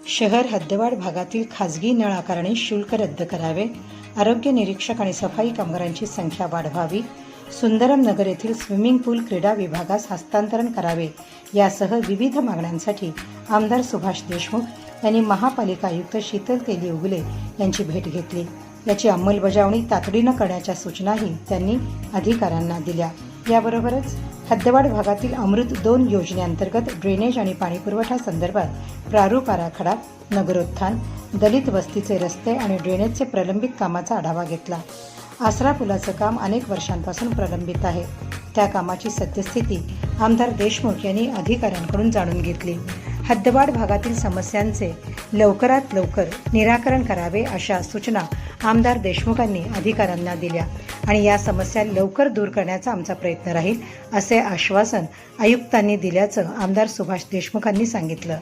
शहर हद्दवाढ भागातील खाजगी नळ आकारणी शुल्क रद्द करावे, आरोग्य निरीक्षक आणि सफाई कामगारांची संख्या वाढवावी, सुंदरम नगर येथील स्विमिंग पूल क्रीडा विभागास हस्तांतरण करावे यासह विविध मागण्यांसाठी आमदार सुभाष देशमुख यांनी महापालिका आयुक्त शीतल तेली उगले यांची भेट घेतली. याची अंमलबजावणी तातडीनं करण्याच्या सूचनाही त्यांनी अधिकाऱ्यांना दिल्या. याबरोबरच हद्दवाढ भागातील अमृत 2 योजनेअंतर्गत ड्रेनेज आणि पाणीपुरवठा संदर्भात प्रारूप आराखडा, नगरोत्थान, दलित वस्तीचे रस्ते आणि ड्रेनेजचे प्रलंबित कामाचा आढावा घेतला. आसरा पुलाचं काम अनेक वर्षांपासून प्रलंबित आहे. त्या कामाची सद्यस्थिती आमदार देशमुख यांनी अधिकाऱ्यांकडून जाणून घेतली. हद्दवाढ भागातील समस्यांचे लवकरात लवकर निराकरण करावे अशा सूचना आमदार देशमुखांनी अधिकाऱ्यांना दिल्या आणि या समस्या लवकर दूर करण्याचा आमचा प्रयत्न राहील असे आश्वासन आयुक्तांनी दिल्याचं आमदार सुभाष देशमुखांनी सांगितलं.